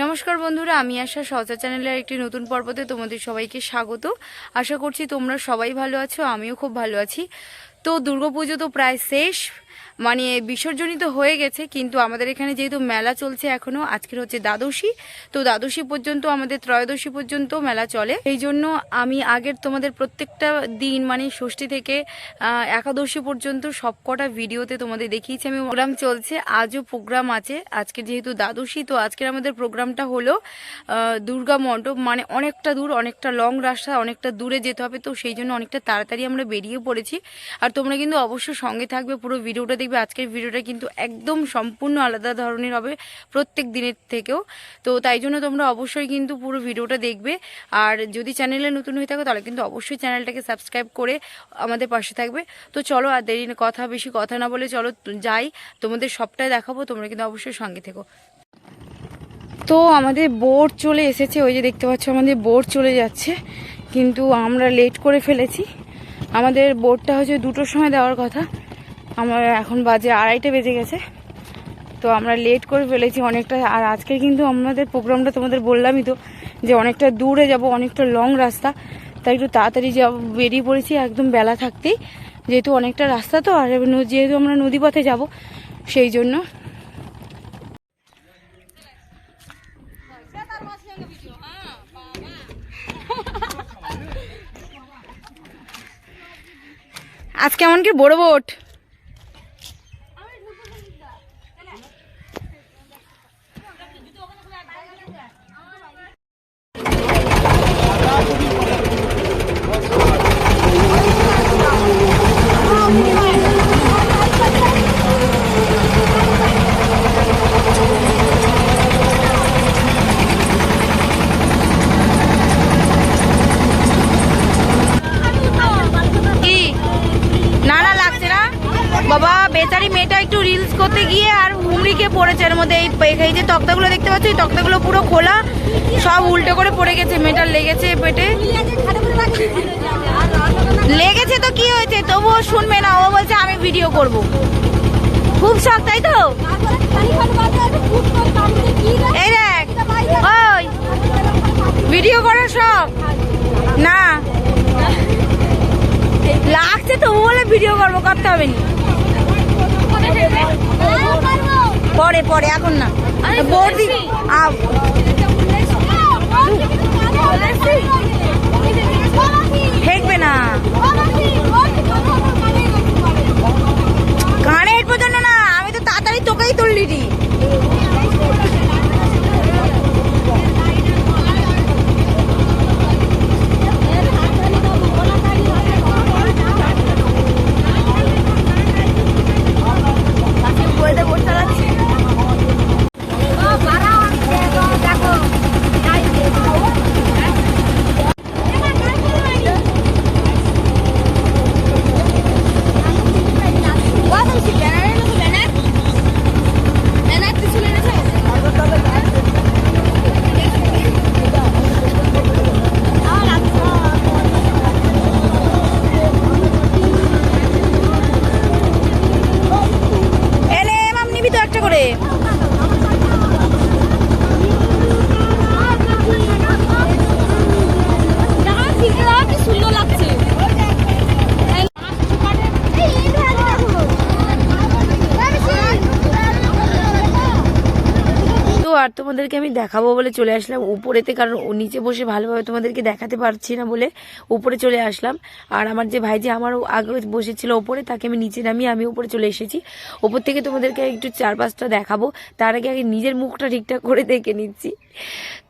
নমস্কার বন্ধুরা, আমি আশা সহচর চ্যানেলের একটি নতুন পর্বতে তোমাদের সবাইকে স্বাগত। আশা করছি তোমরা সবাই ভালো আছো, আমিও খুব ভালো আছি। তো দুর্গাপুজো তো প্রায় শেষ, মানে বিসর্জনিত হয়ে গেছে, কিন্তু আমাদের এখানে যেহেতু মেলা চলছে এখনও, আজকের হচ্ছে দ্বাদশী, তো দ্বাদশী পর্যন্ত আমাদের ত্রয়োদশী পর্যন্ত মেলা চলে। এই জন্য আমি আগের তোমাদের প্রত্যেকটা দিন মানে ষষ্ঠী থেকে একাদশী পর্যন্ত সবকটা ভিডিওতে তোমাদের দেখিয়েছি আমি। প্রোগ্রাম চলছে, আজও প্রোগ্রাম আছে। আজকে যেহেতু দ্বাদশী, তো আজকের আমাদের প্রোগ্রামটা হলো দুর্গা মণ্ডপ, মানে অনেকটা দূর, অনেকটা লং রাস্তা, অনেকটা দূরে যেতে হবে, তো সেই জন্য অনেকটা তাড়াতাড়ি আমরা বেরিয়ে পড়েছি। আর তোমরা কিন্তু অবশ্যই সঙ্গে থাকবে, পুরো ভিডিওটা দেখবে। আজকের ভিডিওটা কিন্তু একদম সম্পূর্ণ আলাদা ধরনের হবে প্রত্যেক দিনের থেকেও, তো তাই জন্য তোমরা অবশ্যই কিন্তু পুরো ভিডিওটা দেখবে। আর যদি চ্যানেলে নতুন হয়ে থাকো তাহলে কিন্তু অবশ্যই চ্যানেলটাকে সাবস্ক্রাইব করে আমাদের পাশে থাকবে। তো চলো আর দেরি বেশি কথা না বলে চলো যাই, তোমাদের সবটাই দেখাবো, তোমরা কিন্তু অবশ্যই সঙ্গে থেকো। তো আমাদের বোট চলে এসেছে, ওই যে দেখতে পাচ্ছ আমাদের বোট চলে যাচ্ছে, কিন্তু আমরা লেট করে ফেলেছি। আমাদের বোটটা হচ্ছে 2টোর সময় দেওয়ার কথা, আমার এখন বাজে 2:30 বেজে গেছে, তো আমরা লেট করে ফেলেছি অনেকটা। আর আজকে কিন্তু আমাদের প্রোগ্রামটা তোমাদের বললামই তো যে অনেকটা দূরে যাব, অনেকটা লং রাস্তা, তাই একটু তাড়াতাড়ি বেরিয়ে পড়েছি একদম বেলা থাকতেই, যেহেতু অনেকটা রাস্তা তো, আর যেহেতু আমরা নদী পথে যাব সেই জন্য। আজ কেমন কি বড় বোট, বাবা বেচারি মেয়েটা একটু রিলস করতে গিয়ে আর হুমড়িকে পড়েছে এর মধ্যে। এই যে তক্তাগুলো দেখতে পাচ্ছ, এই তক্তাগুলো পুরো খোলা, সব উল্টো করে পড়ে গেছে। মেয়েটার লেগেছে পেটে, লেগেছে তো কি হয়েছে, তবুও শুনবে না, ও বলছে আমি ভিডিও করব। খুব শখ তাই তো, এই দেখ ওই ভিডিও করার শখ না লাগছে, তবু বলে ভিডিও করবো, করতে হবে না, পরে পরে এখন না। বৌদি ঠেকবে না, কানে হেড পর্যন্ত না, আমি তো তাড়াতাড়ি তোকেই তুললি। আর তোমাদেরকে আমি দেখাবো বলে চলে আসলাম উপরেতে, কারণ নিচে বসে ভালোভাবে তোমাদেরকে দেখাতে পারছি না বলে উপরে চলে আসলাম। আর আমার যে ভাই যে আমার আগে বসেছিল ওপরে, তাকে আমি নিচে নামিয়ে আমি উপরে চলে এসেছি। ওপর থেকে তোমাদেরকে একটু 4-5টা দেখাবো, তার আগে নিজের মুখটা ঠিকঠাক করে দেখে নিচ্ছি।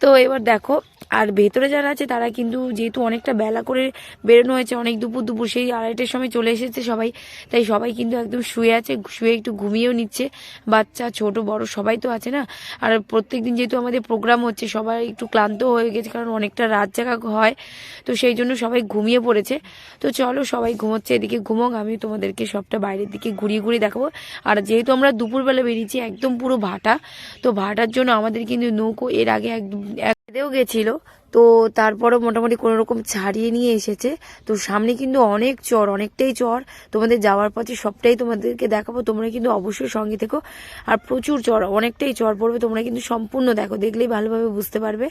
তো এবার দেখো, আর ভেতরে যারা আছে তারা কিন্তু যেহেতু অনেকটা বেলা করে বেরোনো হয়েছে, অনেক দুপুর সেই 2:30টার সময় চলে এসেছে সবাই, তাই সবাই কিন্তু একদম শুয়ে আছে, শুয়ে একটু ঘুমিয়েও নিচ্ছে, বাচ্চা ছোট বড় সবাই তো আছে না। আর প্রত্যেকদিন যেহেতু আমাদের প্রোগ্রাম হচ্ছে, সবাই একটু ক্লান্ত হয়ে গেছে, কারণ অনেকটা রাত জাগা হয়, তো সেই জন্য সবাই ঘুমিয়ে পড়েছে। তো চলো সবাই ঘুমোচ্ছে, এদিকে ঘুমোক, আমি তোমাদেরকে সবটা বাইরের দিকে ঘুরিয়ে ঘুরিয়ে দেখাবো। আর যেহেতু আমরা দুপুরবেলা বেরিয়েছি একদম পুরো ভাটা, তো ভাটার জন্য আমাদের কিন্তু নৌকো এর আগে এতেও গেছিল, তো তারপরও মোটামুটি কোনো রকম ছাড়িয়ে নিয়ে এসেছে। তো সামনে কিন্তু অনেক চর, অনেকটাই চর, তোমাদের যাওয়ার পথে সবটাই তোমাদেরকে দেখাবো, তোমরা কিন্তু অবশ্যই সঙ্গে থেকো। আর প্রচুর চর, অনেকটাই চর পড়বে, তোমরা কিন্তু সম্পূর্ণ দেখো, দেখলেই ভালোভাবে বুঝতে পারবে।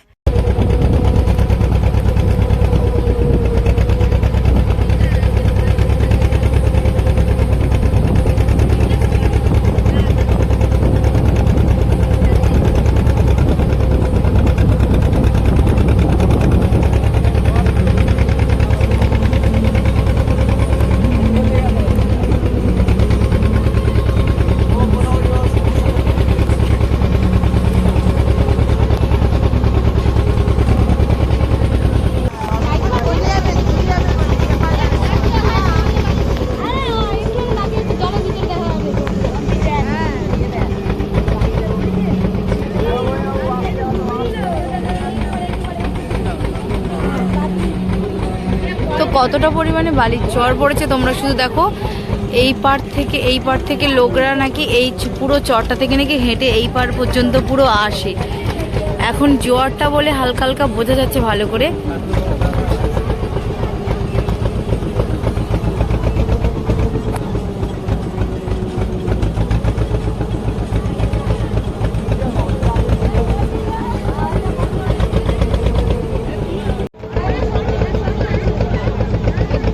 কতটা পরিমাণে বালির চর পড়েছে তোমরা শুধু দেখো। এই পার থেকে লোকরা নাকি এই পুরো চরটা থেকে নাকি হেঁটে এই পার পর্যন্ত পুরো আসে। এখন জোয়ারটা বলে হালকা হালকা বোঝা যাচ্ছে ভালো করে।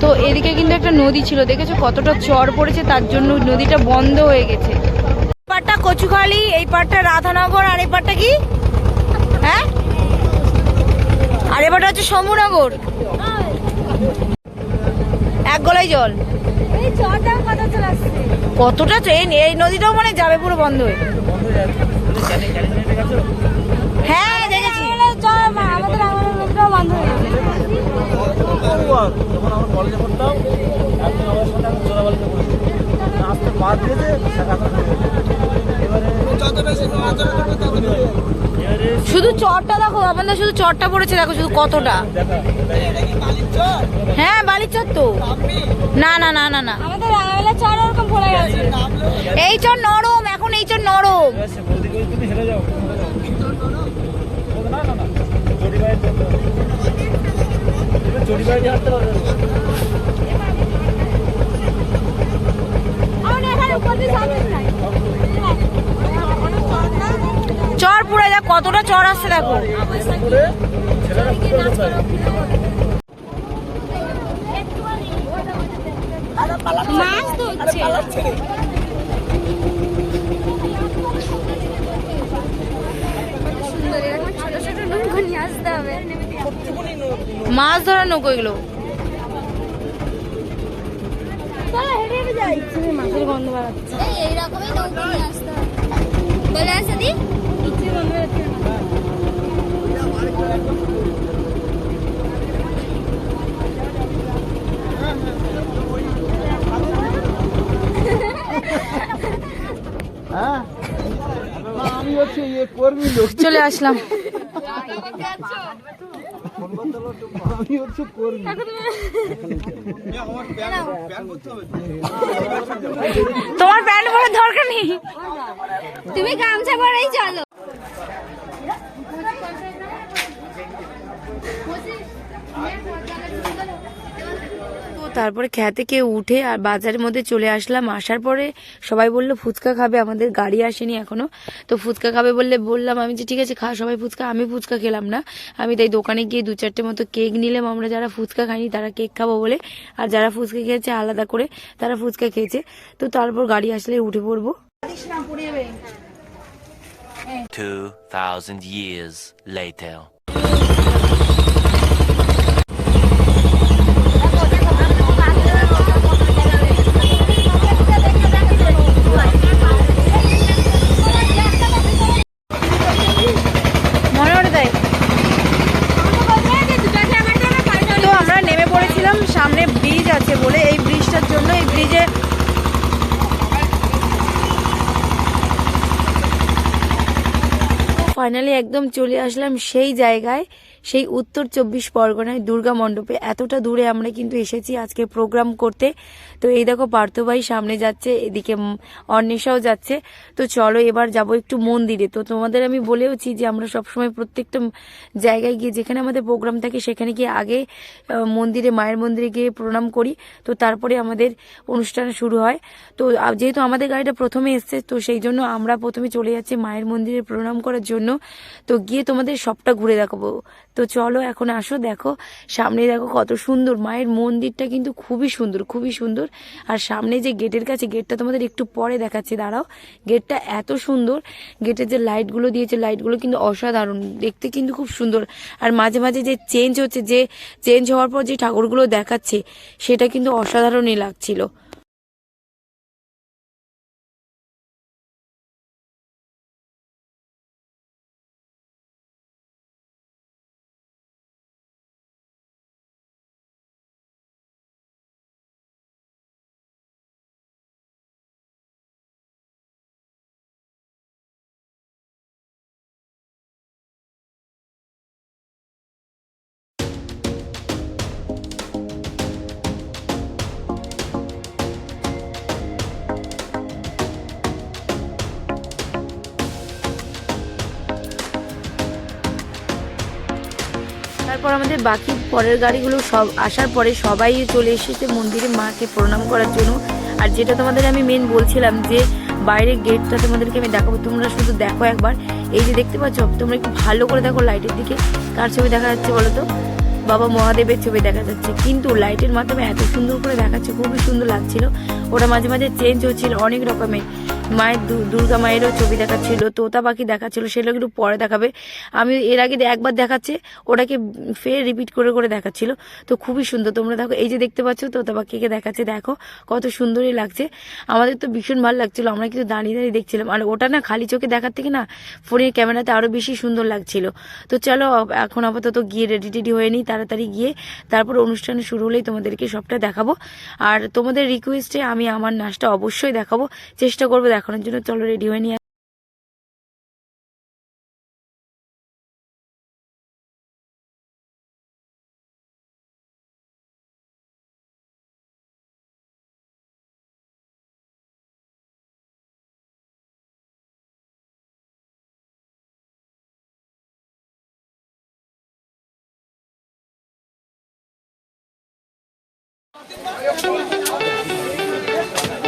তো এদিকে কিন্তু একটা নদী ছিল, দেখেছো কতটা চর পড়েছে, তার জন্য নদীটা বন্ধ হয়ে গেছে। পাটটা কচুখালি, এই পাটটা রাধানগর, আর এই পাটটা কি, হ্যাঁ, আর এই পাটটা হচ্ছে সমুনগর। এক গলায় জল, কতটা ট্রেন, এই নদীটাও মানে যাবে পুরো বন্ধ হয়ে। হ্যাঁ দেখেছি, বন্ধ হয়ে গেছে। শুধু চরটা দেখো, আমাদের শুধু চরটা পড়েছে দেখো, শুধু কতটা। হ্যাঁ বালির চর তো, না না না না না, এই চর নরম, এখন এই চর নরম। চর পুরো দেখ, কতটা চর আসছে দেখো। মাছ তো হচ্ছে, মাছ ধরার নৌকো এগুলো। মাছের গন্ধ বাড়াচ্ছে, এইরকমই নৌকো নিয়ে আসতে হবে বলে আসে দি। চলে আসলাম, তোমার প্যান্ট পরার দরকার নেই, তুমি গামছা পরেই চলো। তারপরে খেয়া থেকে উঠে আর বাজারের মধ্যে চলে আসলাম। আসার পরে সবাই বললো ফুচকা খাবে, আমাদের গাড়ি আসেনি এখনো, তো ফুচকা খাবে বললে বললাম আমি যে ঠিক আছে খা সবাই ফুচকা। আমি ফুচকা খেলাম না, আমি তাই দোকানে গিয়ে 2-4টে মতো কেক নিলাম। আমরা যারা ফুচকা খাইনি তারা কেক খাবো বলে, আর যারা ফুচকা খেয়েছে আলাদা করে তারা ফুচকা খেয়েছে। তো তারপর গাড়ি আসলে উঠে পড়বো। 2000 years later. তো আমরা নেমে পড়েছিলাম, সামনে ব্রিজ আছে বলে, এই ব্রিজটার জন্য, এই ব্রিজে ফাইনালি একদম চলে আসলাম সেই জায়গায় সেই উত্তর 24 পরগনায় দুর্গা মণ্ডপে। এতটা দূরে আমরা কিন্তু এসেছি আজকে প্রোগ্রাম করতে। তো এই দেখো পার্থ ভাই সামনে যাচ্ছে, এদিকে অন্বেষাও যাচ্ছে। তো চলো এবার যাব একটু মন্দিরে। তো তোমাদের আমি বলেওছি যে আমরা সবসময় প্রত্যেকটা জায়গায় গিয়ে যেখানে আমাদের প্রোগ্রাম থাকে সেখানে গিয়ে আগে মন্দিরে, মায়ের মন্দিরে গিয়ে প্রণাম করি, তো তারপরে আমাদের অনুষ্ঠান শুরু হয়। তো যেহেতু আমাদের গাড়িটা প্রথমে এসছে, তো সেই জন্য আমরা প্রথমে চলে যাচ্ছি মায়ের মন্দিরে প্রণাম করার জন্য। তো গিয়ে তোমাদের সবটা ঘুরে দেখাবো। তো চলো এখন আসো, দেখো সামনে দেখো কত সুন্দর মায়ের মন্দিরটা, কিন্তু খুবই সুন্দর, খুবই সুন্দর। আর সামনে যে গেটের কাছে, গেটটা তোমাদের একটু পরে দেখাচ্ছি, দাঁড়াও। গেটটা এত সুন্দর, গেটের যে লাইটগুলো দিয়েছে, লাইটগুলো কিন্তু অসাধারণ দেখতে, কিন্তু খুব সুন্দর। আর মাঝে মাঝে যে চেঞ্জ হচ্ছে, যে চেঞ্জ হওয়ার পর যে ঠাকুরগুলো দেখাচ্ছে সেটা কিন্তু অসাধারণই লাগছিল। তারপর আমাদের বাকি পরের গাড়িগুলো সব আসার পরে সবাই চলে এসেছে মন্দিরে মাকে প্রণাম করার জন্য। আর যেটা তোমাদের আমি মেন বলছিলাম যে বাইরের গেটটা তোমাদেরকে আমি দেখাবো, তোমরা শুধু দেখো একবার। এই যে দেখতে পাচ্ছ, তোমরা একটু ভালো করে দেখো লাইটের দিকে। কার ছবি দেখা যাচ্ছে বলো তো? বাবা মহাদেবের ছবি দেখা যাচ্ছে, কিন্তু লাইটের মাধ্যমে এত সুন্দর করে দেখাচ্ছে, খুবই সুন্দর লাগছিল। ওরা মাঝে মাঝে চেঞ্জ হচ্ছিল অনেক রকমের। মায়ের দুর্গা মায়েরও ছবি দেখাচ্ছিল, তোতা পাখি দেখাচ্ছিল, সেগুলো একটু পরে দেখাবে। আমি এর আগে একবার দেখাচ্ছে, ওটাকে ফের রিপিট করে করে দেখাচ্ছিল। তো খুবই সুন্দর, তোমরা দেখো এই যে দেখতে পাচ্ছ তোতা পাখিকে দেখাচ্ছে, দেখো কত সুন্দরই লাগছে। আমাদের তো ভীষণ ভালো লাগছিল, আমরা কিন্তু দাঁড়িয়ে দাঁড়িয়ে দেখছিলাম। আর ওটা না খালি চোখে দেখার থেকে না ফোনের ক্যামেরাতে আরো বেশি সুন্দর লাগছিল। তো চলো এখন আপাতত গিয়ে রেডি টেডি হয়ে নিই, তাড়াতাড়ি গিয়ে তারপর অনুষ্ঠান শুরু হলেই তোমাদেরকে সবটা দেখাবো। আর তোমাদের রিকোয়েস্টে আমি আমার নাচটা অবশ্যই দেখাবো, চেষ্টা করবো দেখানোর জন্য। চলো রেডি হয়ে নিয়ে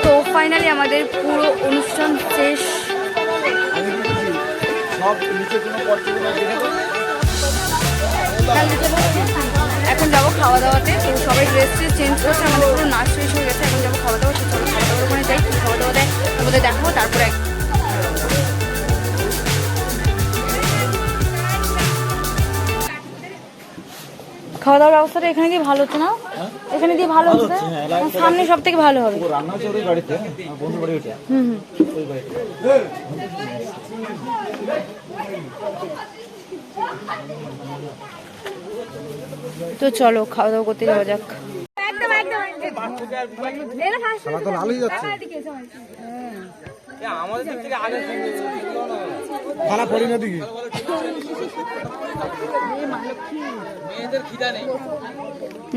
তো ফাইনালি আমাদের পুরো অনুষ্ঠান শেষ। এখন যাবো খাওয়া দাওয়াতে। তো সবাই ড্রেস চেঞ্জ করছে, আমাদের পুরো নাচ শেষ হয়ে গেছে। এখন যাবো খাওয়া দাওয়া। চলো খাওয়া দাওয়ার ওখানে যাই, খাওয়া দাওয়া দেয় তোমাদের দেখো। তারপরে খাওয়া দাওয়ার ব্যবস্থাটা এখানে দিয়ে ভালো হচ্ছে না? এখানে দিয়ে ভালো হচ্ছে, সামনে সব থেকে ভালো হবে। তো চলো খাওয়া দাওয়া করতে যাওয়া যাক।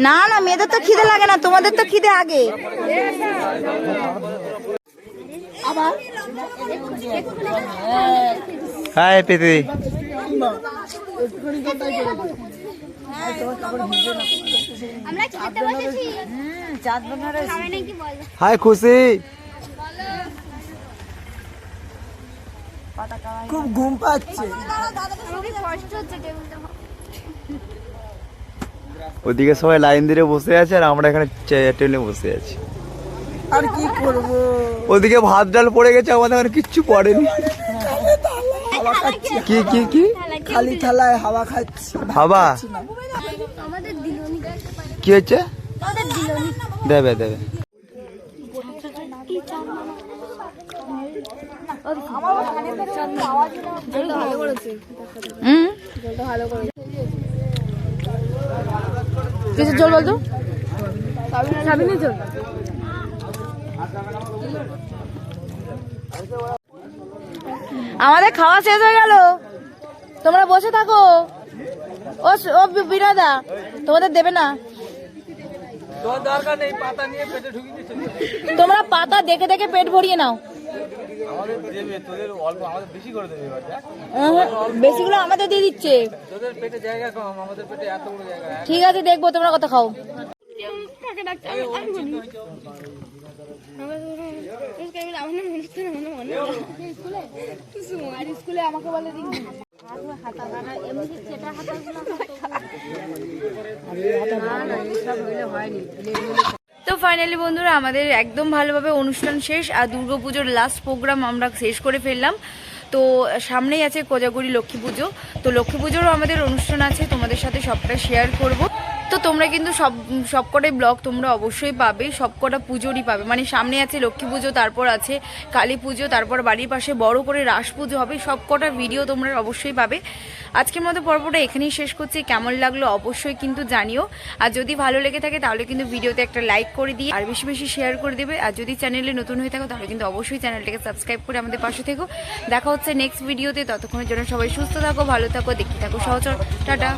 না না, মেয়েদের তো খিদে লাগে না, তোমাদের তো খিদে আগে। হাই পেতে হাই খুশি, খুব ঘুম পাচ্ছে। ওদিকে সবাই লাইন দিয়ে বসে আছে আর আমরা এখানে টেনে বসে আছি। আর কি করব, ওদিকে ভাত ডাল পড়ে গেছে, আমাদের এখানে কিচ্ছু পড়েনি। কি কি কি খালি থালায় হাওয়া খাচ্ছি। হাওয়া কি হচ্ছে? দেবে দেবে। কিছু জল বলতো, সাবিনের জল। আমাদের খাওয়া শেষ হয়ে গেল, তোমরা বসে থাকো। ও ও বিনোদা তোমাদের দেবে না? দরকার নেই, পাতা নিয়ে পেটে ঢুকিয়ে দিচ্ছে। তোমরা পাতা দেখে দেখে পেট ভরিয়ে নাও। আমাদের দেবে, তোদের অল্প, আমাদের বেশি করে দেবে এবার। বেশিগুলো আমাদের দিয়ে দিচ্ছে। তোদের পেটে জায়গা কম, আমাদের পেটে এত বড় জায়গা। ঠিক আছে, দেখবো তোমরা কত খাও। স্কুলে আমাকে বলে তো ফাইনালি বন্ধুরা আমাদের একদম ভালোভাবে অনুষ্ঠান শেষ, আর দুর্গাপুজোর লাস্ট প্রোগ্রাম আমরা শেষ করে ফেললাম। তো সামনেই আছে কোজাগরি লক্ষ্মী পুজো, তো লক্ষ্মী পুজোরও আমাদের অনুষ্ঠান আছে, তোমাদের সাথে সবটা শেয়ার করব। তো তোমরা কিন্তু সবকটাই ব্লগ তোমরা অবশ্যই পাবে, সবকটা পুজোরই পাবে। মানে সামনে আছে লক্ষ্মী পুজো, তারপর আছে কালী পুজো, তারপর বাড়ির পাশে বড় করে রাস পুজো হবে, সবকটা ভিডিও তোমরা অবশ্যই পাবে। আজকের মতো পর্বটা এখানেই শেষ করছি। কেমন লাগলো অবশ্যই কিন্তু জানিও, আর যদি ভালো লেগে থাকে তাহলে কিন্তু ভিডিওতে একটা লাইক করে দিয়ে আর বেশি বেশি শেয়ার করে দেবে। আর যদি চ্যানেলে নতুন হয়ে থাকো তাহলে কিন্তু অবশ্যই চ্যানেলটাকে সাবস্ক্রাইব করে আমাদের পাশে থেকো। দেখা হচ্ছে নেক্সট ভিডিওতে, ততক্ষণের জন্য সবাই সুস্থ থাকো, ভালো থাকো, দেখতে থাকো সহচর। টাটা।